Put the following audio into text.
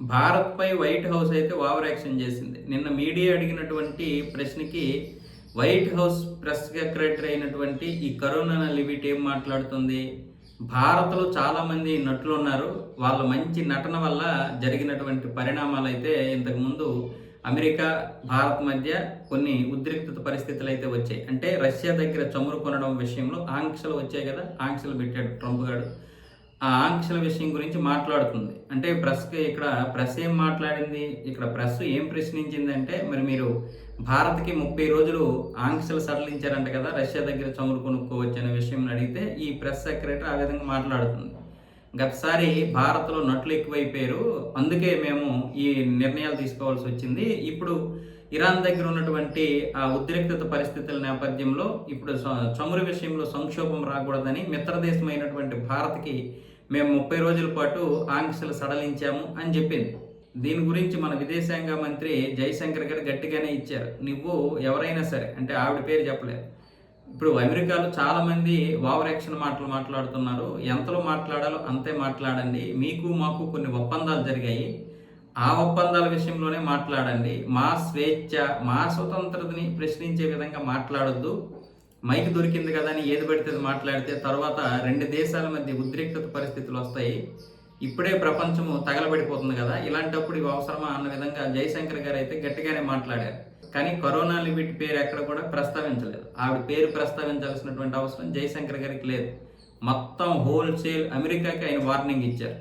భారత్‌పై white house అయితే over action చేసింది. నిన్న మీడియా అడిగినటువంటి ప్రశ్నకి వైట్ హౌస్ ప్రెస్ సెక్రటరీ అయినటువంటి ఈ కరోనా లివిట్ ఏం మాట్లాడుతుంది? భారత్‌లో చాలామంది నటులున్నారు. వాళ్ళ మంచి నటన వల్ల జరిగినటువంటి పరిణామాలైతే ఇంతకుముందు అమెరికా, భారత్ మధ్య కొన్ని ఉద్రిక్తత పరిస్థితులైతే వచ్చాయి. అంటే రష్యా దగ్గర చమురు కొనడం విషయంలో ఆంక్షలు వచ్చాయి కదా! ఆంక్షలు పెట్టాడు ట్రంప్ గాడు. ఆ ఆంక్షల విషయం గురించి మాట్లాడుతుంది. అంటే ప్రెస్ ఏం మాట్లాడింది? ఇక్కడ ప్రెస్ ఏం ప్రశ్నించిందంటే, మరి మీరు భారత్‌కి 30 రోజులు ఆంక్షలు సడలించారంట కదా! రష్యా దగ్గర చమురు కొనుక్కోవచ్చనే విషయంని అడిగితే, ఈ ప్రెస్ సెక్రటరీ ఆ విధంగా మాట్లాడుతుంది. గతసారి భారత్‌లో నటులు ఎక్కువైపోయారు. అందుకే మేము ఈ నిర్ణయాలు తీసుకోవాల్సి వచ్చింది. ఇప్పుడు ఇరాన్ దగ్గర ఉన్నటువంటి ఆ ఉద్రిక్తత పరిస్థితుల నేపథ్యంలో ఇప్పుడు చమురు విషయంలో సంక్షోభం రాకూడదని మిత్రదేశమైనటువంటి భారత్‌కి మేము 30 రోజుల పాటు ఆంక్షలు సడలించాము అని చెప్పింది. దీని గురించి మన విదేశాంగ మంత్రి జైశంకర్ గారు గట్టిగానే ఇచ్చారు. నువ్వు ఎవరైనా సరే, అంటే ఆవిడ పేరు చెప్పలేదు. ఇప్పుడు అమెరికాలో చాలామంది ఓవర్ యాక్షన్ మాటలు మాట్లాడుతున్నారు. ఎంతలో మాట్లాడాలో అంతే మాట్లాడండి. మీకు మాకు కొన్ని ఒప్పందాలు జరిగాయి. ఆ ఒప్పందాల విషయంలోనే మాట్లాడండి. మా స్వేచ్ఛ, మా స్వతంత్రతని ప్రశ్నించే విధంగా మాట్లాడొద్దు. మైక్ దొరికింది కదా అని ఏది పడితే అది మాట్లాడితే తర్వాత 2 దేశాల మధ్య ఉద్రిక్తత పరిస్థితులు వస్తాయి. ఇప్పుడే ప్రపంచము తగలబడిపోతుంది కదా! ఇలాంటప్పుడు ఇవి అవసరమా అన్న విధంగా జయశంకర్ గారు అయితే గట్టిగానే మాట్లాడారు. కానీ కరోనా లిమిట్ పేరు ఎక్కడ కూడా ప్రస్తావించలేదు. ఆవిడ పేరు ప్రస్తావించాల్సినటువంటి అవసరం జయశంకర్ గారికి లేదు. మొత్తం హోల్సేల్ అమెరికాకి ఆయన వార్నింగ్ ఇచ్చారు.